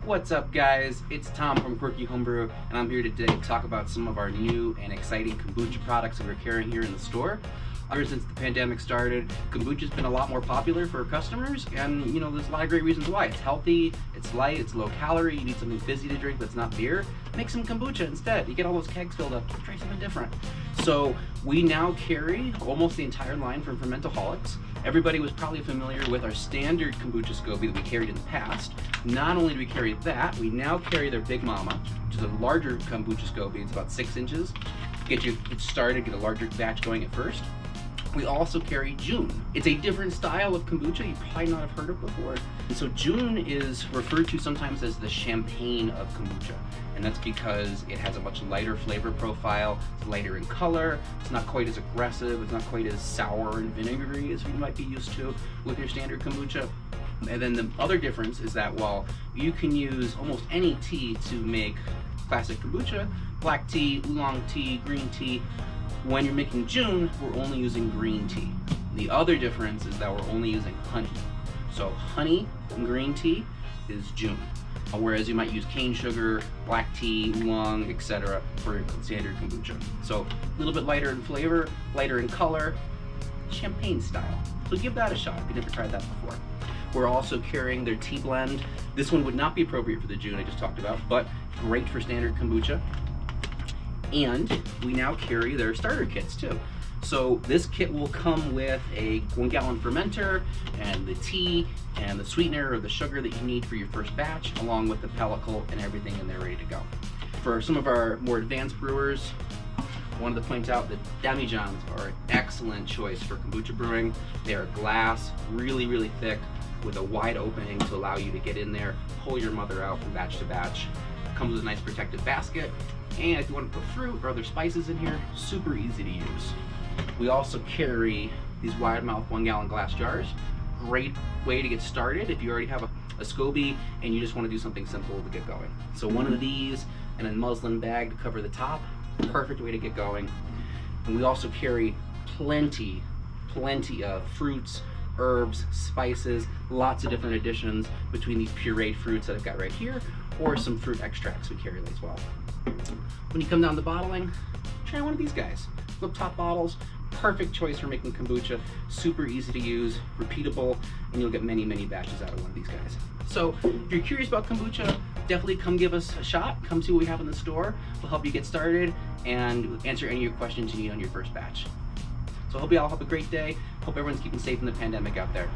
What's up, guys? It's Tom from Quirky Homebrew, and I'm here today to talk about some of our new and exciting kombucha products that we're carrying here in the store. Ever since the pandemic started, kombucha's been a lot more popular for customers, and there's a lot of great reasons why. It's healthy, it's light, it's low calorie. You need something fizzy to drink that's not beer, make some kombucha instead. You get all those kegs filled up, try something different. So we now carry almost the entire line from Fermentaholics. Everybody was probably familiar with our standard kombucha Scoby that we carried in the past. Not only do we carry that, we now carry their Big Mama, which is a larger kombucha Scoby. It's about 6 inches. Get started, get a larger batch going at first. We also carry June. It's a different style of kombucha you probably not have heard of before. And so June is referred to sometimes as the champagne of kombucha. And that's because it has a much lighter flavor profile, it's lighter in color, it's not quite as aggressive, it's not quite as sour and vinegary as you might be used to with your standard kombucha. And then the other difference is that while you can use almost any tea to make classic kombucha, black tea, oolong tea, green tea, when you're making June, we're only using green tea. The other difference is that we're only using honey. So honey and green tea is June, whereas you might use cane sugar, black tea, oolong, etc. for your standard kombucha. So a little bit lighter in flavor, lighter in color, champagne style. So give that a shot if you've never tried that before. We're also carrying their tea blend. This one would not be appropriate for the June I just talked about, but great for standard kombucha. And we now carry their starter kits too. So this kit will come with a 1-gallon fermenter and the tea and the sweetener or the sugar that you need for your first batch, along with the pellicle and everything in there ready to go. For some of our more advanced brewers, I wanted to point out that demijohns are an excellent choice for kombucha brewing. They are glass, really, really thick, with a wide opening to allow you to get in there, pull your mother out from batch to batch. Comes with a nice protective basket. And if you want to put fruit or other spices in here, super easy to use. We also carry these wide mouth 1-gallon glass jars. Great way to get started if you already have a SCOBY and you just want to do something simple to get going. So one of these and a muslin bag to cover the top, perfect way to get going. And we also carry plenty of fruits, herbs, spices, lots of different additions between these pureed fruits that I've got right here, or some fruit extracts we carry as well. When you come down to bottling, try one of these guys. Flip top bottles, perfect choice for making kombucha, super easy to use, repeatable, and you'll get many batches out of one of these guys. So if you're curious about kombucha, definitely come give us a shot, come see what we have in the store. We'll help you get started and answer any of your questions you need on your first batch. So I hope you all have a great day. Hope everyone's keeping safe in the pandemic out there.